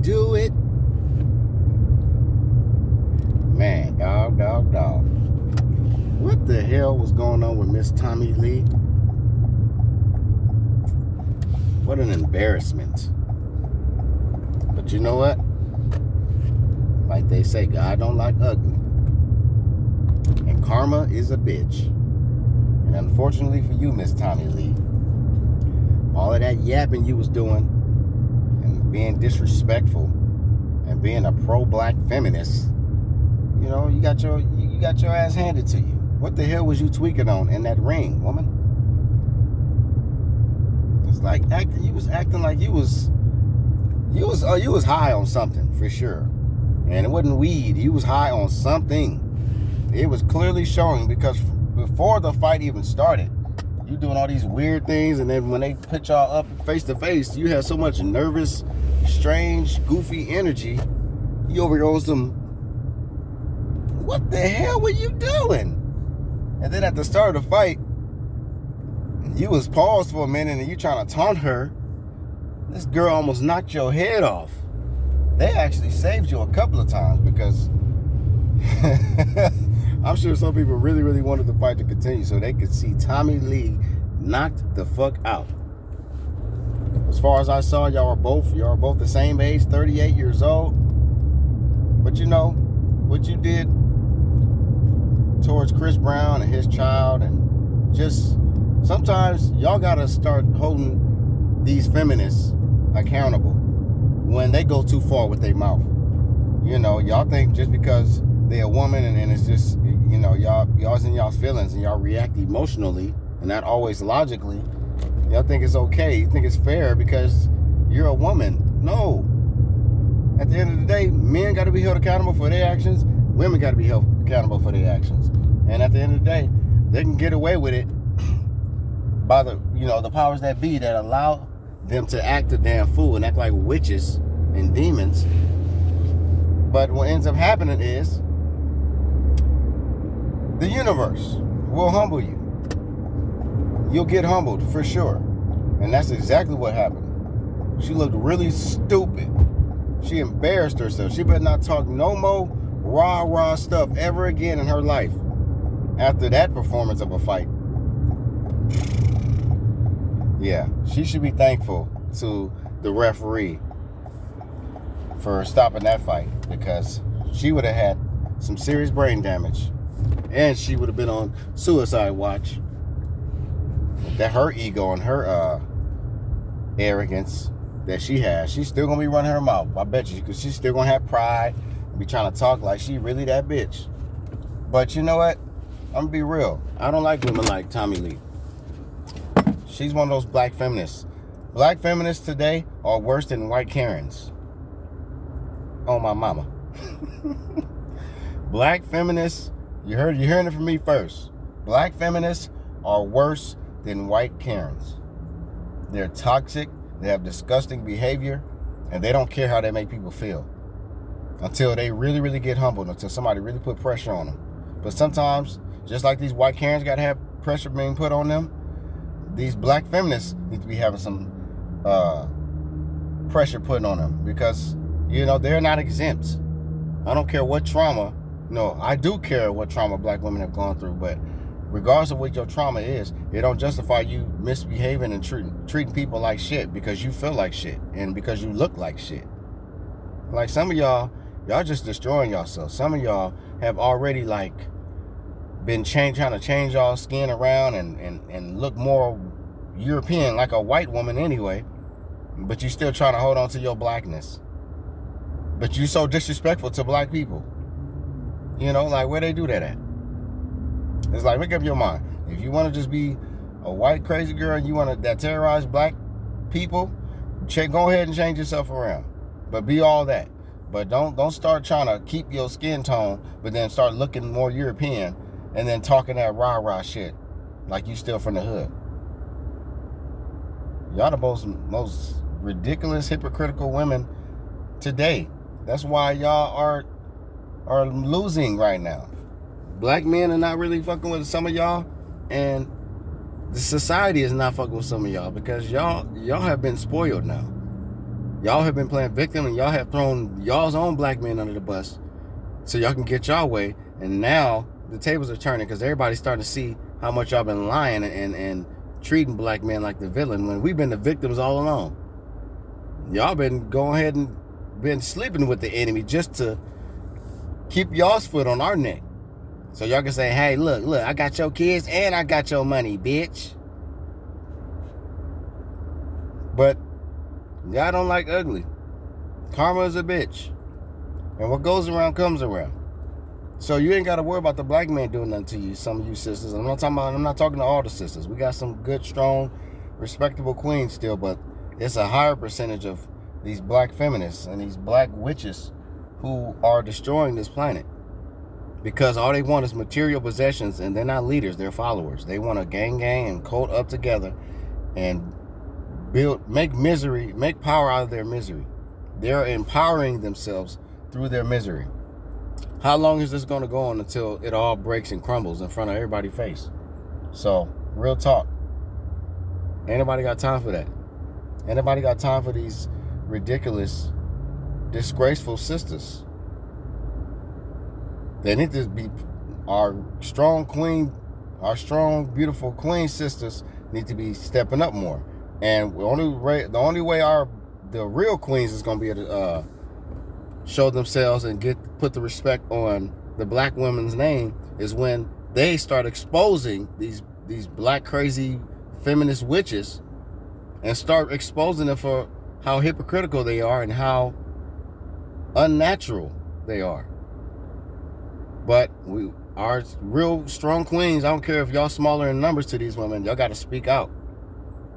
do it. Man, dog. What the hell was going on with Miss Tommie Lee? What an embarrassment. But you know what? Like they say, God don't like ugly. And karma is a bitch. And unfortunately for you, Miss Tommie Lee, all of that yapping you was doing and being disrespectful and being a pro-black feminist, you know, you got your ass handed to you. What the hell was you tweaking on in that ring, woman? It's like you was acting like you was high on something for sure. And it wasn't weed. You was high on something. It was clearly showing because before the fight even started, you doing all these weird things, and then when they put y'all up face to face, you had so much nervous, strange, goofy energy. You over here on some, what the hell were you doing? And then at the start of the fight, you was paused for a minute and you trying to taunt her. This girl almost knocked your head off. They actually saved you a couple of times because I'm sure some people really, really wanted the fight to continue so they could see Tommie Lee knocked the fuck out. As far as I saw, y'all are both the same age, 38 years old. But you know, what you did towards Chris Brown and his child, and just sometimes y'all gotta start holding these feminists accountable when they go too far with their mouth. You know, y'all think just because they're a woman and it's just, you know, y'all's in y'all's feelings and y'all react emotionally and not always logically, y'all think it's okay, you think it's fair because you're a woman. No. At the end of the day, men got to be held accountable for their actions, women got to be held accountable for their actions. And at the end of the day, they can get away with it by the powers that be that allow them to act a damn fool and act like witches and demons. But what ends up happening is the universe will humble you. You'll get humbled for sure. And that's exactly what happened. She looked really stupid. She embarrassed herself. She better not talk no more rah stuff ever again in her life after that performance of a fight. Yeah, she should be thankful to the referee for stopping that fight because she would have had some serious brain damage and she would have been on suicide watch. That her ego and her arrogance that she has, she's still gonna be running her mouth. I bet you, because she's still gonna have pride and be trying to talk like she really that bitch. But you know what? I'm gonna be real. I don't like women like Tommie Lee. She's one of those black feminists. Black feminists today are worse than white Karens. Oh my mama. Black feminists, you're hearing it from me first. Black feminists are worse than white Karens. They're toxic, they have disgusting behavior, and they don't care how they make people feel. Until they really, really get humbled, until somebody really put pressure on them. But sometimes, just like these white Karens gotta have pressure being put on them, these black feminists need to be having some pressure put on them because, you know, they're not exempt. I don't care what trauma. No, I do care what trauma black women have gone through, but regardless of what your trauma is, it don't justify you misbehaving and treating people like shit because you feel like shit and because you look like shit. Like some of y'all just destroying yourself. Some of y'all have already been trying to change y'all skin around and look more European, like a white woman anyway, but you still trying to hold on to your blackness. But you so disrespectful to black people. You know, like where they do that at? It's like, make up your mind. If you want to just be a white crazy girl and you want to terrorize black people, go ahead and change yourself around. But be all that. But don't start trying to keep your skin tone, but then start looking more European and then talking that rah shit like you still from the hood. Y'all the most ridiculous, hypocritical women today. That's why y'all are losing right now. Black men are not really fucking with some of y'all, and the society is not fucking with some of y'all because y'all have been spoiled now. Y'all have been playing victim, and y'all have thrown y'all's own black men under the bus so y'all can get y'all way. And now the tables are turning because everybody's starting to see how much y'all been lying and treating black men like the villain when we've been the victims all along. Y'all been going ahead and been sleeping with the enemy just to keep y'all's foot on our neck. So y'all can say, hey, look, I got your kids and I got your money, bitch. But y'all don't like ugly. Karma is a bitch. And what goes around comes around. So you ain't got to worry about the black man doing nothing to you, some of you sisters. I'm not talking to all the sisters. We got some good, strong, respectable queens still, but it's a higher percentage of these black feminists and these black witches who are destroying this planet. Because all they want is material possessions, and they're not leaders, they're followers. They want to gang and cult up together and make power out of their misery. They're empowering themselves through their misery. How long is this going to go on until it all breaks and crumbles in front of everybody's face? So, real talk. Ain't nobody got time for that. Ain't nobody got time for these ridiculous, disgraceful sisters. They need to be our strong, beautiful queen sisters need to be stepping up more. And the only way the real queens is going to be able to show themselves and put the respect on the black woman's name is when they start exposing these black crazy feminist witches and start exposing them for how hypocritical they are and how unnatural they are. But we are real strong queens. I don't care if y'all smaller in numbers to these women. Y'all got to speak out.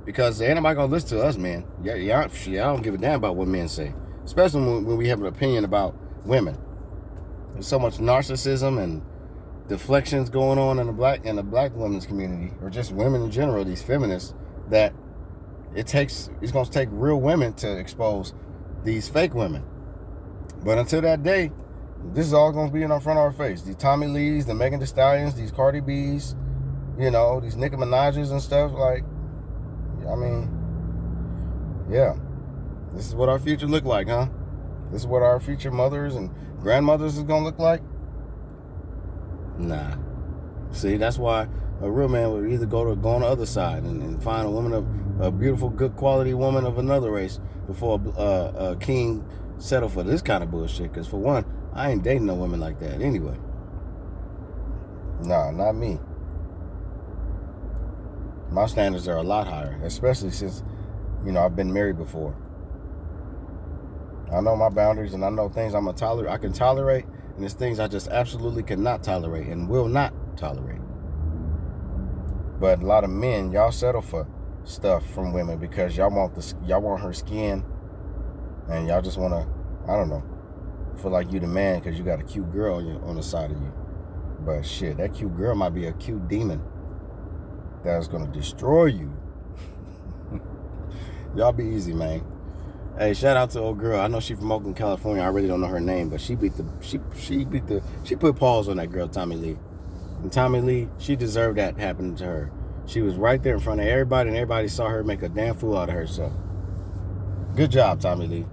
Because ain't nobody going to listen to us, man. I don't give a damn about what men say. Especially when we have an opinion about women. There's so much narcissism and deflections going on in the black women's community, or just women in general, these feminists, that it's going to take real women to expose these fake women. But until that day, this is all going to be in front of our face. These Tommie Lees, the Megan Thee Stallions, these Cardi B's, these Nicki Minaj's and stuff. Like, I mean, yeah. This is what our future look like, huh? This is what our future mothers and grandmothers is going to look like? Nah. See, that's why a real man would either go on the other side and find a beautiful, good quality woman of another race before a king settle for this kind of bullshit. Because for one, I ain't dating no women like that anyway. Nah, not me. My standards are a lot higher, especially since, I've been married before. I know my boundaries, and I know things I can tolerate, and there's things I just absolutely cannot tolerate and will not tolerate. But a lot of men, y'all settle for stuff from women because y'all want her skin, and y'all just want to, I don't know, feel like you the man because you got a cute girl on the side of you. But shit, that cute girl might be a cute demon that's gonna destroy you. Y'all be easy, man. Hey, shout out to old girl. I know she from Oakland, California. I really don't know her name, but she put paws on that girl, Tommie Lee. And Tommie Lee, she deserved that happening to her. She was right there in front of everybody, and everybody saw her make a damn fool out of herself. Good job, Tommie Lee.